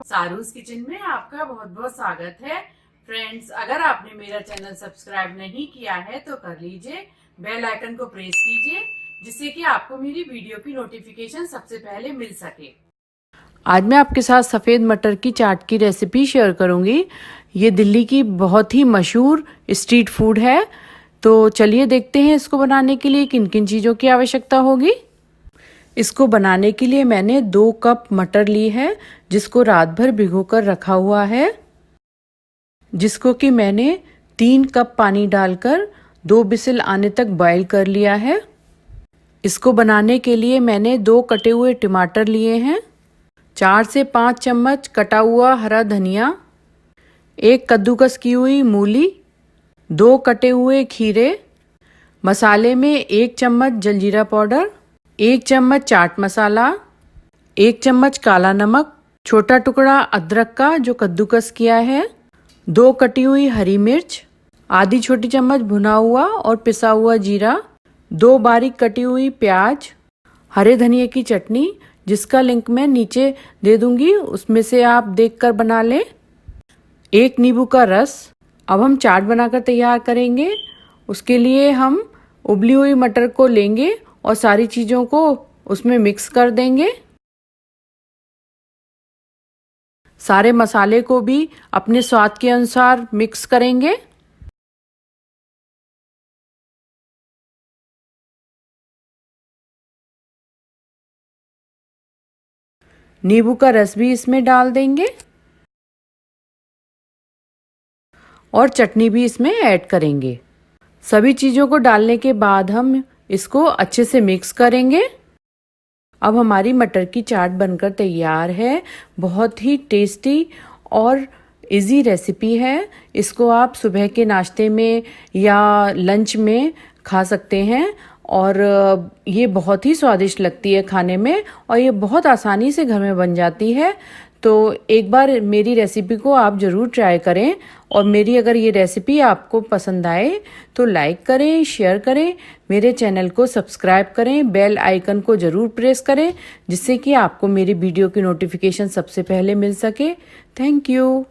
सारूस kitchen में आपका बहुत बहुत स्वागत है। फ्रेंड्स, अगर आपने मेरा चैनल सब्सक्राइब नहीं किया है तो कर लीजिए, बेल आइकन को प्रेस कीजिए जिससे कि आपको मेरी वीडियो की नोटिफिकेशन सबसे पहले मिल सके। आज मैं आपके साथ सफ़ेद मटर की चाट की रेसिपी शेयर करूंगी। ये दिल्ली की बहुत ही मशहूर स्ट्रीट फूड है। तो चलिए देखते हैं इसको बनाने के लिए किन किन चीज़ों की आवश्यकता होगी। इसको बनाने के लिए मैंने 2 कप मटर ली है, जिसको रात भर भिगोकर रखा हुआ है, जिसको कि मैंने 3 कप पानी डालकर 2 विसिल आने तक बॉईल कर लिया है। इसको बनाने के लिए मैंने 2 कटे हुए टमाटर लिए हैं, 4 से 5 चम्मच कटा हुआ हरा धनिया, 1 कद्दूकस की हुई मूली, 2 कटे हुए खीरे, मसाले में 1 चम्मच जलजीरा पाउडर, 1 चम्मच चाट मसाला, 1 चम्मच काला नमक, छोटा टुकड़ा अदरक का जो कद्दूकस किया है, 2 कटी हुई हरी मिर्च, आधी छोटी चम्मच भुना हुआ और पिसा हुआ जीरा, 2 बारीक कटी हुई प्याज, हरे धनिए की चटनी जिसका लिंक मैं नीचे दे दूंगी, उसमें से आप देखकर बना लें, 1 नींबू का रस। अब हम चाट बनाकर तैयार करेंगे। उसके लिए हम उबली हुई मटर को लेंगे और सारी चीज़ों को उसमें मिक्स कर देंगे। सारे मसाले को भी अपने स्वाद के अनुसार मिक्स करेंगे। नींबू का रस भी इसमें डाल देंगे और चटनी भी इसमें ऐड करेंगे। सभी चीज़ों को डालने के बाद हम इसको अच्छे से मिक्स करेंगे। अब हमारी मटर की चाट बनकर तैयार है। बहुत ही टेस्टी और इजी रेसिपी है। इसको आप सुबह के नाश्ते में या लंच में खा सकते हैं और ये बहुत ही स्वादिष्ट लगती है खाने में और ये बहुत आसानी से घर में बन जाती है। तो एक बार मेरी रेसिपी को आप ज़रूर ट्राई करें और मेरी अगर ये रेसिपी आपको पसंद आए तो लाइक करें, शेयर करें, मेरे चैनल को सब्सक्राइब करें, बेल आइकन को ज़रूर प्रेस करें जिससे कि आपको मेरी वीडियो की नोटिफिकेशन सबसे पहले मिल सके। Thank you.